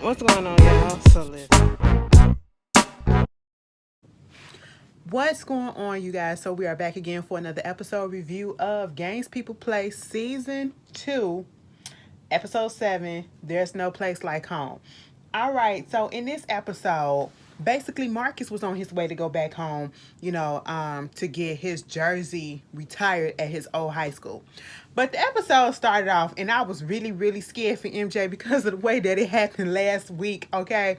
What's going on, y'all? So listen. What's going on, you guys? So we are back again for another episode review of Games People Play Season 2, Episode 7, There's No Place Like Home. All right, so in this episode, basically Marcus was on his way to go back home, to get his jersey retired at his old high school. But the episode started off, and I was really, really scared for MJ because of the way that it happened last week, okay?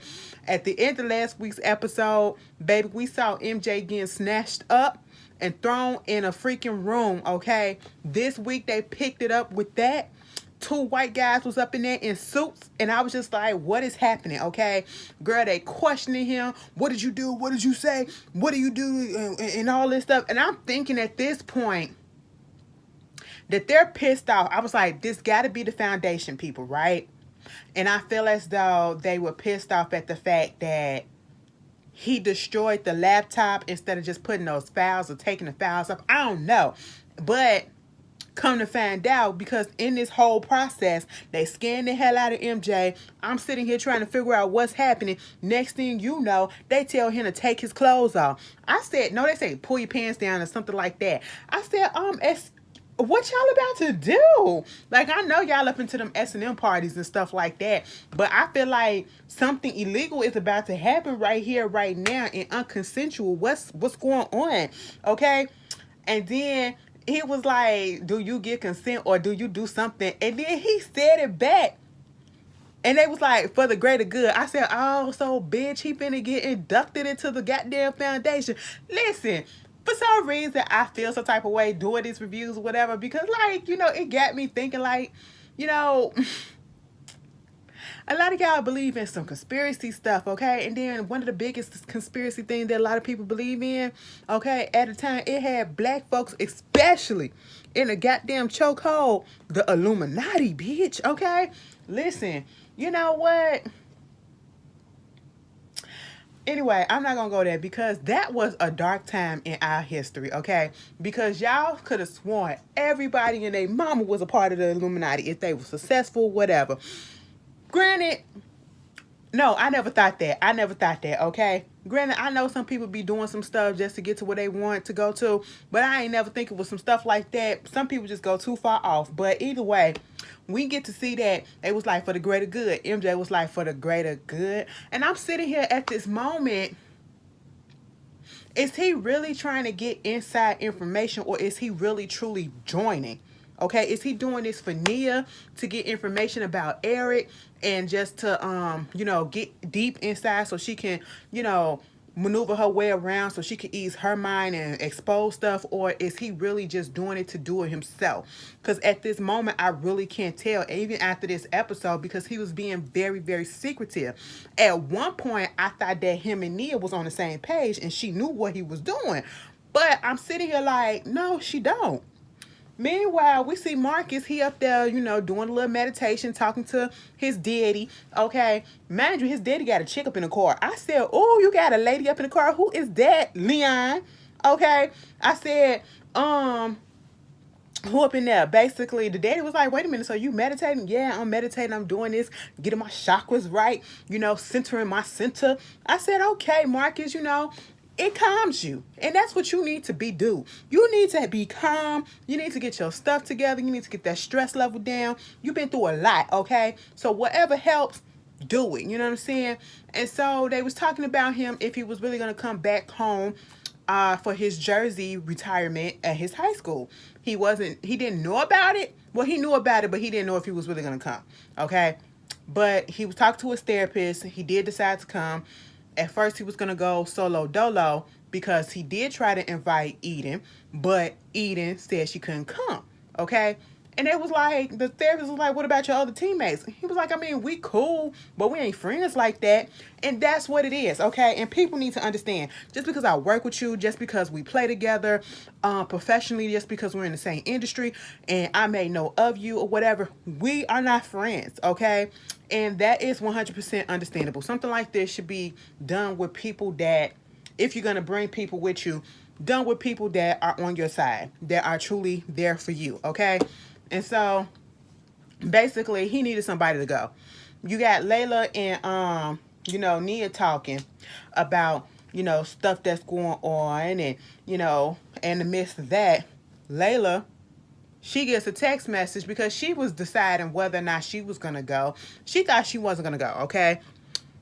At the end of last week's episode, baby, we saw MJ getting snatched up and thrown in a freaking room, okay? This week, they picked it up with that. Two white guys was up in there in suits, and I was just like, what is happening? Okay, girl, they questioning him. What did you do? What did you say? What do you do? And all this stuff. And I'm thinking at this point that they're pissed off. I was like, this got to be the foundation people, right? And I feel as though they were pissed off at the fact that he destroyed the laptop instead of just putting those files or taking the files up. I don't know, but come to find out, because in this whole process, they scanned the hell out of MJ. I'm sitting here trying to figure out what's happening. Next thing you know, they tell him to take his clothes off. I said, no, they say pull your pants down or something like that. I said, what y'all about to do? Like, I know y'all up into them S&M parties and stuff like that, but I feel like something illegal is about to happen right here, right now, and unconsensual. What's going on? Okay? And then he was like, do you get consent or do you do something? And then he said it back. And they was like, for the greater good. I said, oh, so bitch, he finna get inducted into the goddamn foundation. Listen, for some reason, I feel some type of way doing these reviews or whatever, because, like, it got me thinking, like, a lot of y'all believe in some conspiracy stuff, okay? And then one of the biggest conspiracy things that a lot of people believe in, okay, at the time, it had black folks, especially in a goddamn chokehold, the Illuminati, bitch, okay? Listen, you know what? Anyway, I'm not going to go there because that was a dark time in our history, okay? Because y'all could have sworn everybody and their mama was a part of the Illuminati if they were successful, whatever. Granted, no, I never thought that, okay? Granted, I know some people be doing some stuff just to get to where they want to go to, but I ain't never think it was some stuff like that. Some people just go too far off. But either way, we get to see that it was like for the greater good. MJ was like for the greater good. And I'm sitting here at this moment. Is he really trying to get inside information, or is he really truly joining? Okay, is he doing this for Nia to get information about Eric and just to get deep inside so she can, maneuver her way around so she can ease her mind and expose stuff? Or is he really just doing it to do it himself? Because at this moment, I really can't tell, even after this episode, because he was being very, very secretive. At one point, I thought that him and Nia was on the same page and she knew what he was doing. But I'm sitting here like, no, she don't. Meanwhile, we see Marcus, he up there, doing a little meditation, talking to his daddy, okay? Mind you, his daddy got a chick up in the car. I said, oh, you got a lady up in the car? Who is that? Leon, okay? I said, who up in there? Basically, the daddy was like, wait a minute, so you meditating? Yeah, I'm meditating, I'm doing this, getting my chakras right, centering my center. I said, okay, Marcus, it calms you, and that's what you need to do. You need to be calm. You need to get your stuff together. You need to get that stress level down. You've been through a lot, okay? So whatever helps, do it. You know what I'm saying? And so they was talking about him, if he was really going to come back home for his jersey retirement at his high school. He didn't know about it. Well, he knew about it, but he didn't know if he was really going to come, okay? But he was talking to his therapist. He did decide to come. At first, he was going to go solo dolo because he did try to invite Eden, but Eden said she couldn't come, okay? And it was like, the therapist was like, what about your other teammates? He was like, I mean, we cool, but we ain't friends like that. And that's what it is, okay? And people need to understand, just because I work with you, just because we play together professionally, just because we're in the same industry, and I may know of you or whatever, we are not friends, okay? And that is 100% understandable. Something like this should be done with people that, if you're going to bring people with you, done with people that are on your side, that are truly there for you, okay? And so basically he needed somebody to go, you got Layla and Nia talking about, stuff that's going on, and in the midst of that, Layla, she gets a text message because she was deciding whether or not she was gonna go. She thought she wasn't gonna go, okay?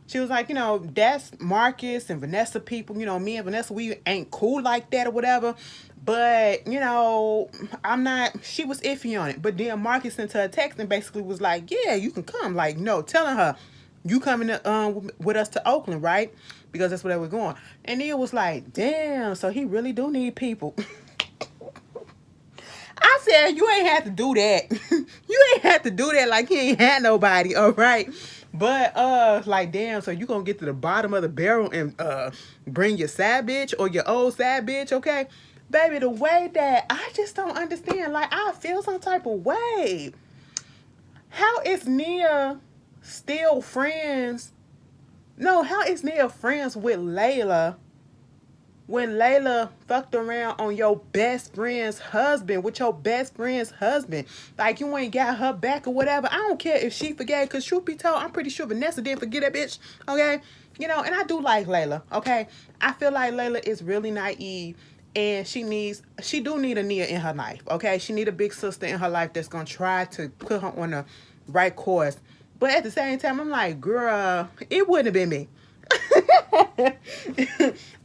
She was like, that's Marcus and Vanessa people. Me and Vanessa, we ain't cool like that or whatever. But, I'm not, she was iffy on it. But then Marcus sent her a text and basically was like, yeah, you can come. Like, no, telling her, you coming with us to Oakland, right? Because that's where they were going. And Nia was like, damn, so he really do need people. I said, you ain't have to do that. You ain't have to do that like he ain't had nobody, all right? But, like, damn, so you gonna get to the bottom of the barrel and, bring your side bitch or your old side bitch, okay? Baby, the way that, I just don't understand. Like, I feel some type of way. How is Nia still friends? No, how is Nia friends with Layla when Layla fucked around on your best friend's husband, with your best friend's husband? Like, you ain't got her back or whatever. I don't care if she forgave, because truth be told, I'm pretty sure Vanessa didn't forget that bitch, okay? And I do like Layla, okay? I feel like Layla is really naive, and she do need a Nia in her life, okay? She need a big sister in her life that's gonna try to put her on the right course. But at the same time, I'm like, girl, it wouldn't have been me.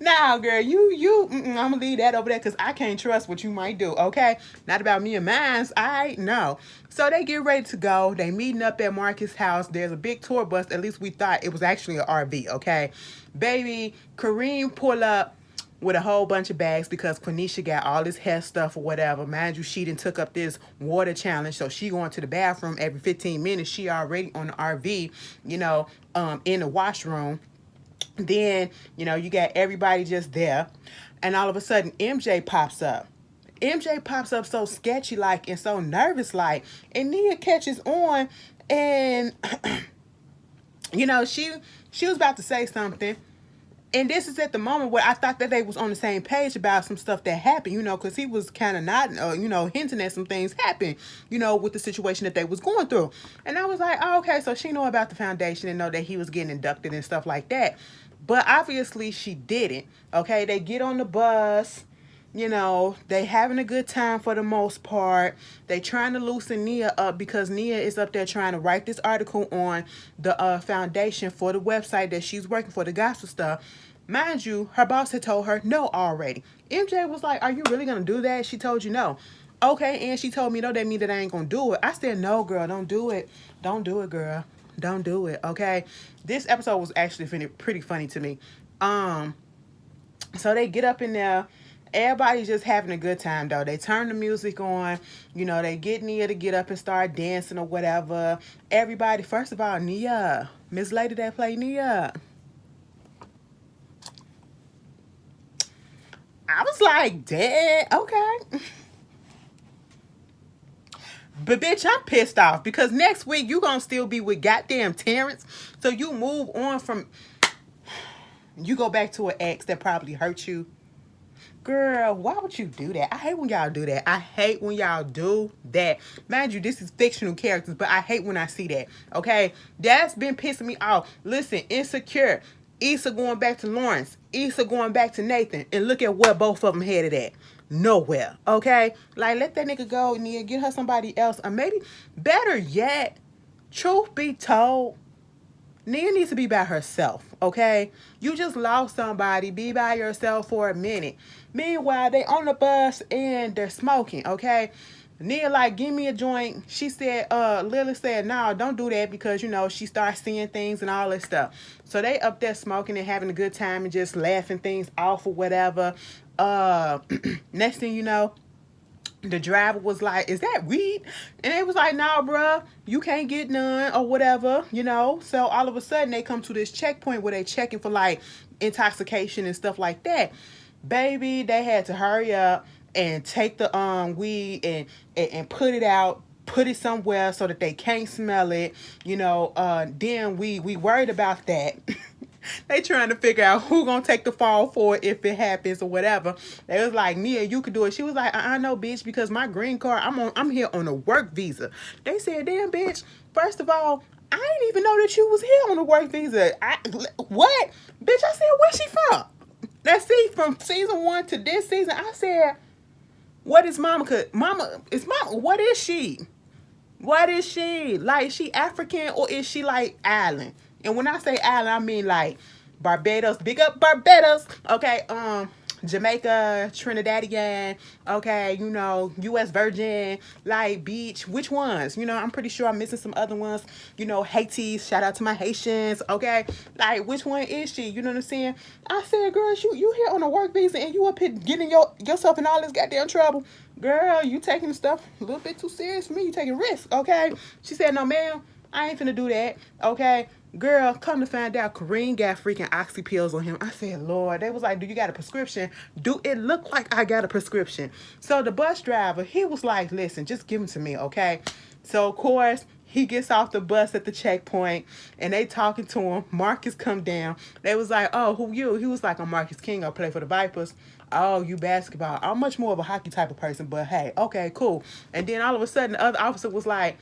Nah, girl, I'm gonna leave that over there because I can't trust what you might do, okay? Not about me and mine. I know. So they get ready to go. They meeting up at Marcus' house. There's a big tour bus. At least we thought it was actually an RV, okay? Baby, Kareem pull up with a whole bunch of bags because Quenisha got all this hair stuff or whatever. Mind you, she done took up this water challenge, so she going to the bathroom every 15 minutes. She already on the RV, in the washroom. Then, you got everybody just there. And all of a sudden, MJ pops up. MJ pops up so sketchy like and so nervous like. And Nia catches on and, she was about to say something. And this is at the moment where I thought that they was on the same page about some stuff that happened, because he was kind of nodding, hinting at some things happened, with the situation that they was going through. And I was like, oh, okay, so she know about the foundation and know that he was getting inducted and stuff like that. But obviously she didn't, okay? They get on the bus, they having a good time for the most part. They trying to loosen Nia up because Nia is up there trying to write this article on the foundation for the website that she's working for, the gospel stuff. Mind you, her boss had told her no already. MJ was like, are you really going to do that? She told you no. Okay, and she told me no, that mean that I ain't going to do it. I said, no, girl, don't do it. Don't do it, girl. Don't do it, okay? This episode was actually pretty funny to me. So they get up in there. Everybody's just having a good time, though. They turn the music on. They get Nia to get up and start dancing or whatever. Everybody, first of all, Nia, Miss Lady that play Nia. I was like, damn, okay. But bitch, I'm pissed off because next week you gonna still be with goddamn Terrence. So you move on from, you go back to an ex that probably hurt you. Girl, why would you do that? I hate when y'all do that. I hate when y'all do that. Mind you, this is fictional characters, but I hate when I see that. Okay? That's been pissing me off. Listen, Insecure. Issa going back to Lawrence. Issa going back to Nathan. And look at where both of them headed at. Nowhere. Okay? Like, let that nigga go, Nia. Get her somebody else. Or maybe, better yet, truth be told, Nia needs to be by herself, okay? You just lost somebody. Be by yourself for a minute. Meanwhile, they on the bus and they're smoking, okay? Nia like, give me a joint. She said, Lily said, no, don't do that because, she starts seeing things and all this stuff. So they up there smoking and having a good time and just laughing things off or whatever. Next thing you know, the driver was like, is that weed? And they was like, nah, bruh, you can't get none or whatever, So all of a sudden they come to this checkpoint where they checking for like intoxication and stuff like that. Baby, they had to hurry up and take the weed and put it out, put it somewhere so that they can't smell it. Then we worried about that. They trying to figure out who gonna take the fall for it if it happens or whatever. They was like, Nia, you could do it. She was like, no, bitch, because my green card, I'm here on a work visa. They said, damn, bitch, first of all, I didn't even know that you was here on the work visa. What? Bitch, I said, where's she from? Let's see, from season 1 to this season, I said, what is mama? Cause mama, is mama, what is she? What is she? Like, she African or is she like island? And when I say island, I mean like Barbados. Big up Barbados. Okay, Jamaica, Trinidadian, okay, you know, US Virgin, like beach. Which ones? You know, I'm pretty sure I'm missing some other ones. You know, Haiti, shout out to my Haitians, okay? Like, which one is she? You know what I'm saying? I said, girl, you here on a work visa and you up here getting yourself in all this goddamn trouble. Girl, you taking stuff a little bit too serious for me. You taking risks, okay? She said, no, ma'am, I ain't finna do that, okay? Girl, come to find out, Kareem got freaking oxy pills on him. I said, Lord, they was like, do you got a prescription? Do it look like I got a prescription? So the bus driver, he was like, listen, just give them to me, okay? So, of course, he gets off the bus at the checkpoint, and they talking to him. Marcus come down. They was like, oh, who you? He was like, I'm Marcus King. I play for the Vipers. Oh, you basketball. I'm much more of a hockey type of person, but hey, okay, cool. And then all of a sudden, the other officer was like,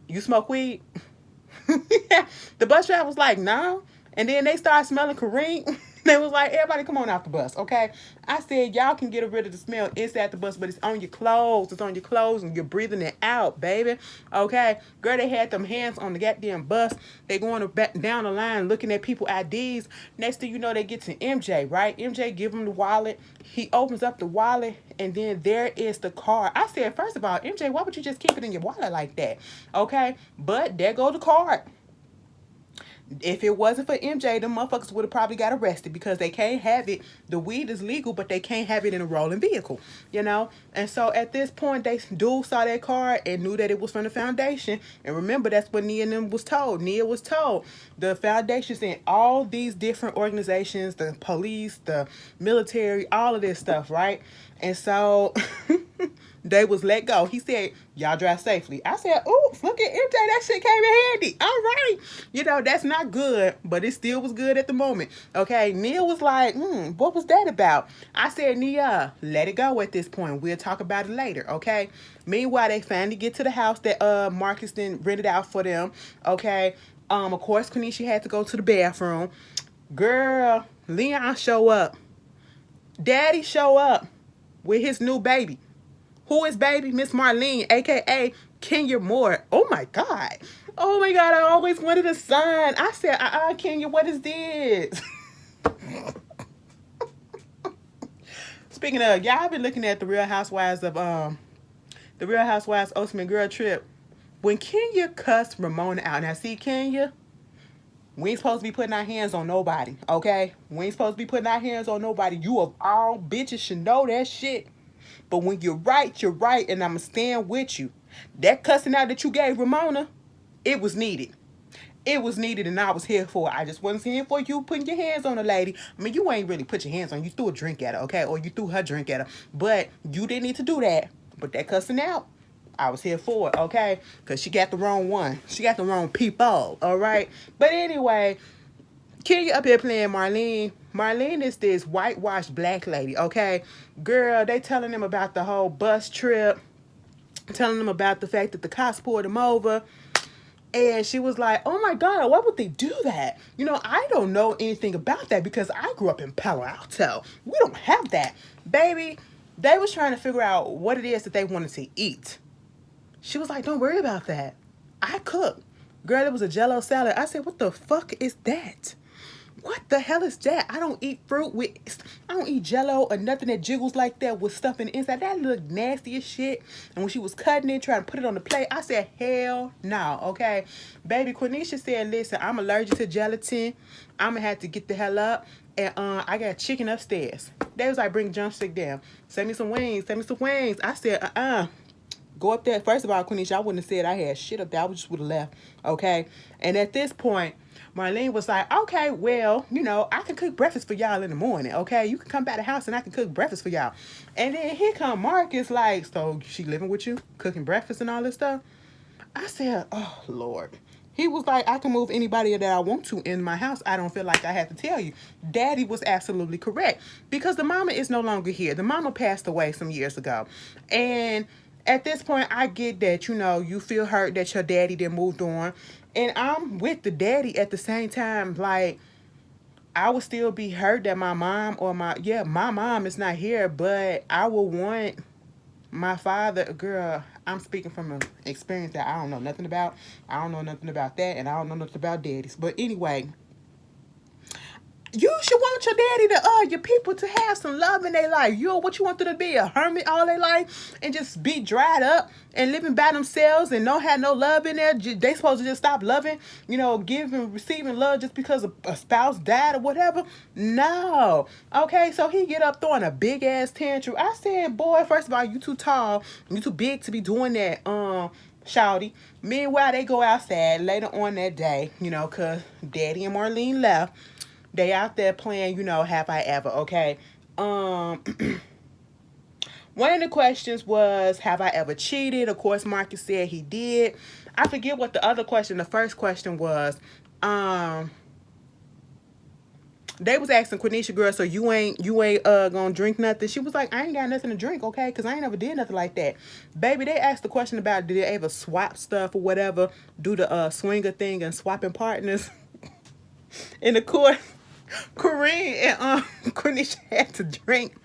you smoke weed? The bus driver was like, no. And then they started smelling Kareem. They was like, everybody come on off the bus, okay? I said, y'all can get rid of the smell inside the bus, but it's on your clothes. It's on your clothes, and you're breathing it out, baby. Okay? Girl, they had them hands on the goddamn bus. They going down the line looking at people IDs. Next thing you know, they get to MJ, right? MJ give him the wallet. He opens up the wallet, and then there is the card. I said, first of all, MJ, why would you just keep it in your wallet like that? Okay? But there go the card. If it wasn't for MJ, them motherfuckers would have probably got arrested because they can't have it. The weed is legal, but they can't have it in a rolling vehicle, you know? And so at this point, they dude saw that card and knew that it was from the foundation. And remember, that's what Nia and them was told. Nia was told the foundations in all these different organizations, the police, the military, all of this stuff, right? And so they was let go. He said, y'all drive safely. I said, ooh, look at MJ. That shit came in handy. All right. You know, that's not good, but it still was good at the moment. Okay. Neil was like, what was that about? I said, Nia, let it go at this point. We'll talk about it later. Okay. Meanwhile, they finally get to the house that Marcus then rented out for them. Okay. Of course, Kanisha had to go to the bathroom. Girl, Leon show up. Daddy show up with his new baby. Who is baby? Miss Marlene, a.k.a. Kenya Moore. Oh, my God. Oh, my God. I always wanted a son. I said, Kenya, what is this? Speaking of, y'all been looking at the Real Housewives of, the Real Housewives Ultimate Girl Trip. When Kenya cussed Ramona out. Now, see, Kenya, we ain't supposed to be putting our hands on nobody, okay? We ain't supposed to be putting our hands on nobody. You of all bitches should know that shit. But when you're right, and I'ma stand with you. That cussing out that you gave Ramona, it was needed. It was needed, and I was here for it. I just wasn't here for you putting your hands on a lady. I mean, you ain't really put your hands on her. You threw a drink at her, okay? Or you threw her drink at her. But you didn't need to do that. But that cussing out, I was here for it, okay? Because she got the wrong one. She got the wrong people, all right? But anyway, Kenya up here playing Marlene. Marlene is this whitewashed black lady, okay? Girl, they telling them about the whole bus trip, telling them about the fact that the cops pulled them over. And she was like, oh my God, why would they do that? You know, I don't know anything about that because I grew up in Palo Alto. We don't have that. Baby, they was trying to figure out what it is that they wanted to eat. She was like, don't worry about that. I cook. Girl, it was a Jell-O salad. I said, what the fuck is that? What the hell is that? I don't eat fruit with, I don't eat Jell-O or nothing that jiggles like that with stuff in the inside. That looked nasty as shit. And when she was cutting it, trying to put it on the plate, I said, hell no, okay? Baby, Quenisha said, listen, I'm allergic to gelatin. I'm going to have to get the hell up. And I got chicken upstairs. They was like, bring drumstick down. Send me some wings. Send me some wings. I said, go up there. First of all, Quenisha, I wouldn't have said I had shit up there. I just would have left, okay? And at this point, Marlene was like, okay, well, you know, I can cook breakfast for y'all in the morning, okay? You can come by the house and I can cook breakfast for y'all. And then here come Marcus like, so she living with you, cooking breakfast and all this stuff? I said, oh, Lord. He was like, I can move anybody that I want to in my house. I don't feel like I have to tell you. Daddy was absolutely correct because the mama is no longer here. The mama passed away some years ago. And at this point, I get that, you know, you feel hurt that your daddy then moved on. And I'm with the daddy at the same time. Like, I would still be hurt that my mom or my mom is not here, but I would want my father, girl, I'm speaking from an experience that I don't know nothing about. I don't know nothing about that, and I don't know nothing about daddies. But anyway, you should want your daddy to your people to have some love in their life. What you want them to be, a hermit all their life and just be dried up and living by themselves and don't have no love in there? They supposed to just stop loving, giving, receiving love just because a spouse died or whatever? No. Okay, so he get up throwing a big ass tantrum. I said, boy, first of all, you too tall, you too big to be doing that. Shouty. Meanwhile, they go outside later on that day, cause Daddy and Marlene left. They out there playing, have I ever, okay? One of the questions was, have I ever cheated? Of course, Marcus said he did. I forget what the first question was. They was asking Quenisha, girl, so you ain't gonna drink nothing? She was like, I ain't got nothing to drink, okay? Because I ain't never did nothing like that. Baby, they asked the question about did they ever swap stuff or whatever, do the swinger thing and swapping partners. In the court, Kareem and Quenisha had to drink.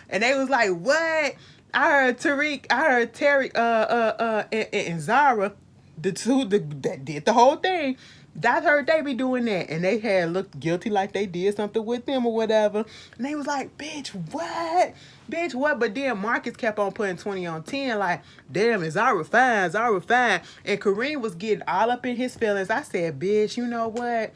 And they was like, what? I heard Tariq, and Zara, the two that did the whole thing. I heard they be doing that. And they had looked guilty like they did something with them or whatever. And they was like, bitch, what? Bitch, what? But then Marcus kept on putting 20 on 10, like, damn, is Zara fine, Zara fine. And Kareem was getting all up in his feelings. I said, bitch, you know what?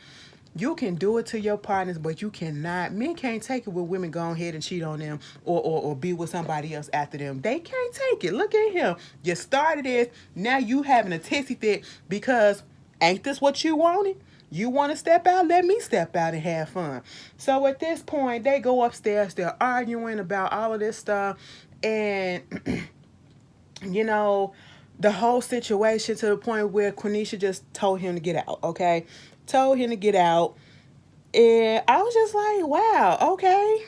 You can do it to your partners, but you cannot. Men can't take it when women go ahead and cheat on them or be with somebody else after them. They can't take it. Look at him. You started it. Now you having a tissy fit because ain't this what you wanted? You want to step out? Let me step out and have fun. So at this point, they go upstairs. They're arguing about all of this stuff. And, the whole situation to the point where Quenisha just told him to get out, okay? Told him to get out. And I was just like, wow, okay,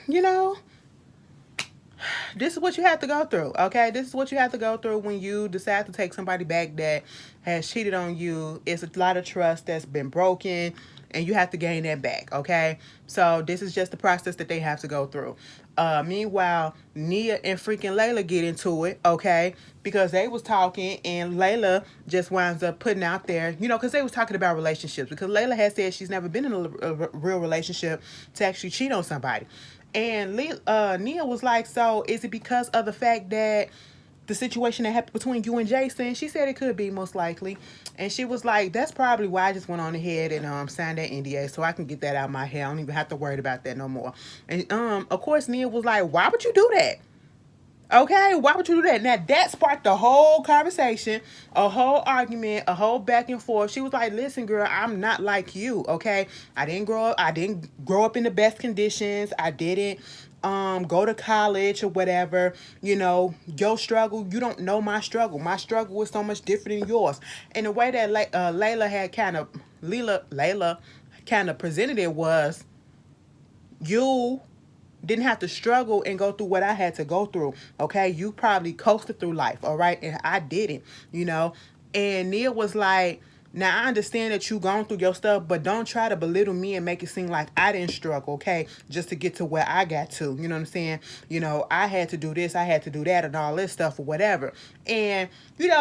this is what you have to go through, okay? This is what you have to go through when you decide to take somebody back that has cheated on you. It's a lot of trust that's been broken, and you have to gain that back, okay? So this is just the process that they have to go through. Meanwhile, Nia and freaking Layla get into it, okay? Because they was talking, and Layla just winds up putting out there, because they was talking about relationships. Because Layla had said she's never been in a real relationship to actually cheat on somebody. And Nia was like, so is it because of the fact that the situation that happened between you and Jason? She said it could be, most likely. And she was like, that's probably why I just went on ahead and signed that NDA so I can get that out of my hair. I don't even have to worry about that no more. And of course, Nia was like, why would you do that? Okay, why would you do that? Now, that sparked a whole conversation, a whole argument, a whole back and forth. She was like, listen, girl, I'm not like you, okay? I didn't grow up in the best conditions. I didn't go to college or whatever. Your struggle, you don't know my struggle. My struggle was so much different than yours. And the way that Layla kind of presented it was, you didn't have to struggle and go through what I had to go through, okay? You probably coasted through life, all right? And I didn't, And Nia was like, now I understand that you gone through your stuff, but don't try to belittle me and make it seem like I didn't struggle, okay? Just to get to where I got to, you know what I'm saying? I had to do this, I had to do that, and all this stuff or whatever. And,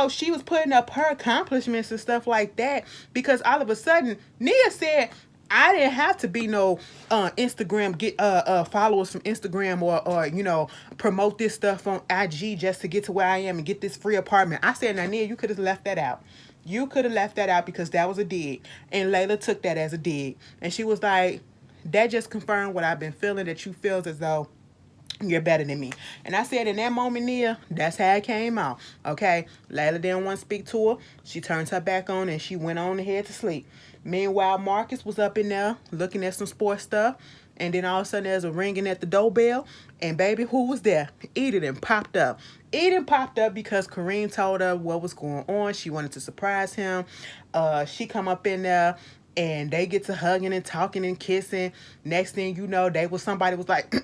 she was putting up her accomplishments and stuff like that because all of a sudden, Nia said, I didn't have to be no Instagram, get followers from Instagram or promote this stuff on IG just to get to where I am and get this free apartment. I said, now, Nia, you could have left that out. You could have left that out because that was a dig. And Layla took that as a dig. And she was like, that just confirmed what I've been feeling, that you feel as though you're better than me. And I said, in that moment, Nia, that's how it came out. Okay? Layla didn't want to speak to her. She turned her back on and she went on ahead to sleep. Meanwhile, Marcus was up in there looking at some sports stuff. And then all of a sudden there's a ringing at the doorbell. And baby, who was there? Eden popped up. Eden popped up because Kareem told her what was going on. She wanted to surprise him. She come up in there and they get to hugging and talking and kissing. Next thing you know, somebody was like,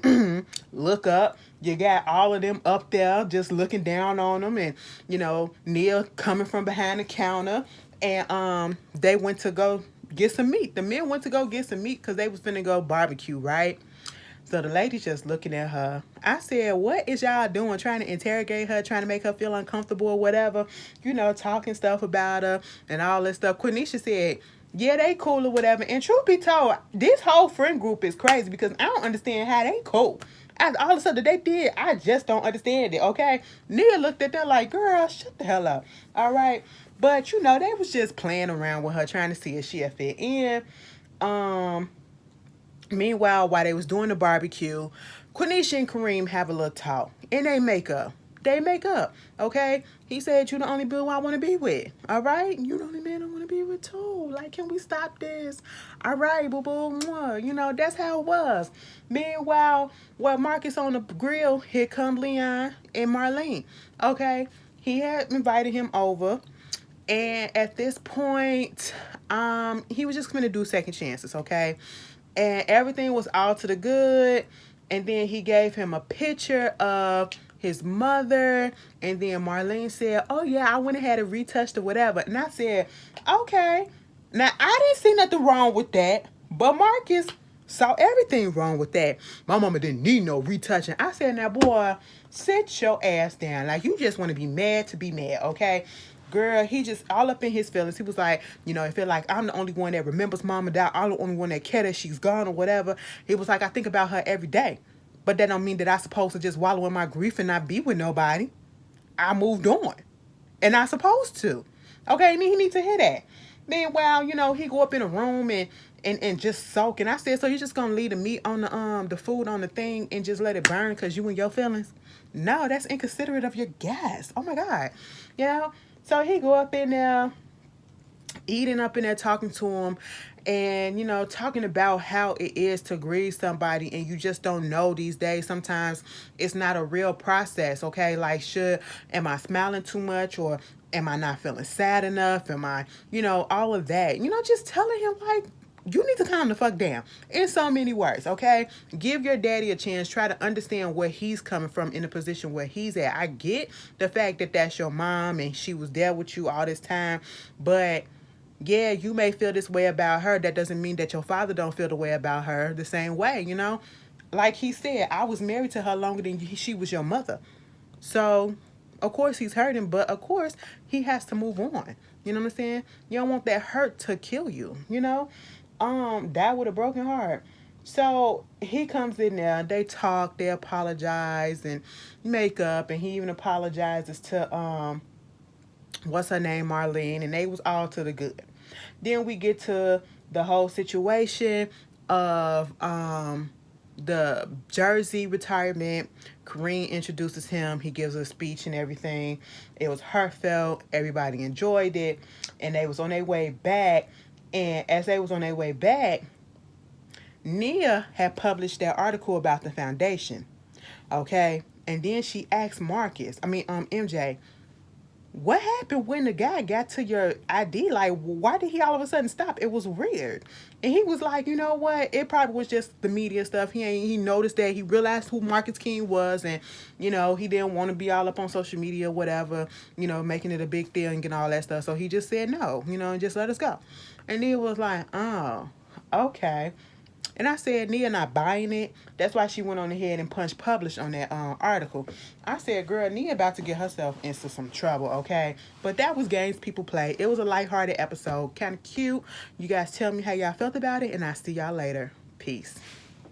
look up. You got all of them up there just looking down on them. And, Nia coming from behind the counter. And they went to go get some meat. The men went to go get some meat because they was finna go barbecue, right? So the lady just looking at her. I said, what is y'all doing? Trying to interrogate her, trying to make her feel uncomfortable or whatever. You know, talking stuff about her and all this stuff. Quenisha said, yeah, they cool or whatever. And truth be told, this whole friend group is crazy because I don't understand how they cool. As all the stuff that they did, I just don't understand it, okay? Nia looked at them like, girl, shut the hell up. All right? But, you know, they was just playing around with her, trying to see if she'd fit in. Meanwhile, while they was doing the barbecue, Quenisha and Kareem have a little talk. And they make up. They make up, okay? He said, you the only bill I want to be with, all right? You the only man I want to be with, too. Like, can we stop this? All right, boo-boo. You know, that's how it was. Meanwhile, while Marcus on the grill, here come Leon and Marlene, okay? He had invited him over. And at this point, he was just going to do second chances, okay? And everything was all to the good. And then he gave him a picture of his mother. And then Marlene said, oh, yeah, I went ahead and retouched or whatever. And I said, okay. Now, I didn't see nothing wrong with that. But Marcus saw everything wrong with that. My mama didn't need no retouching. I said, now, boy, sit your ass down. Like, you just want to be mad, okay? Girl, he just all up in his feelings. He was like, you know, I feel like I'm the only one that remembers mama died. I'm the only one that cared that she's gone or whatever. He was like, I think about her every day. But that don't mean that I'm supposed to just wallow in my grief and not be with nobody. I moved on. And I'm supposed to. Okay, and he needs to hear that. Meanwhile, you know, he go up in a room and just soak. And I said, so you just gonna leave the meat on the food on the thing and just let it burn because you and your feelings? No, that's inconsiderate of your guests. Oh my God. You know? So he go up in there, eating up in there, talking to him, and, you know, talking about how it is to grieve somebody, and you just don't know these days. Sometimes it's not a real process, okay? Like, am I smiling too much, or am I not feeling sad enough? Am I, you know, all of that. You know, just telling him, like, you need to calm the fuck down in so many words, okay? Give your daddy a chance. Try to understand where he's coming from in the position where he's at. I get the fact that that's your mom and she was there with you all this time, but yeah, you may feel this way about her. That doesn't mean that your father don't feel the way about her the same way, you know? Like he said, I was married to her longer than she was your mother. So, of course, he's hurting, but of course, he has to move on. You know what I'm saying? You don't want that hurt to kill you, you know? Die with a broken heart. So he comes in there, they talk, they apologize and make up, and he even apologizes to what's her name, Marlene, and they was all to the good. Then we get to the whole situation of the Jersey retirement. Kareem introduces him. He gives a speech and everything. It was heartfelt. Everybody enjoyed it. And they was on their way back. And as they was on their way back, Nia had published that article about the foundation. Okay? And then she asked MJ, what happened when the guy got to your ID? Like, why did he all of a sudden stop? It was weird. And he was like, you know what? It probably was just the media stuff. He noticed that, he realized who Marcus King was, and, you know, he didn't want to be all up on social media or whatever, you know, making it a big thing and all that stuff. So he just said no, you know, and just let us go. And he was like, oh, okay. And I said, Nia not buying it. That's why she went on ahead and punched publish on that article. I said, girl, Nia about to get herself into some trouble, okay? But that was Games People Play. It was a lighthearted episode. Kind of cute. You guys tell me how y'all felt about it, and I'll see y'all later. Peace.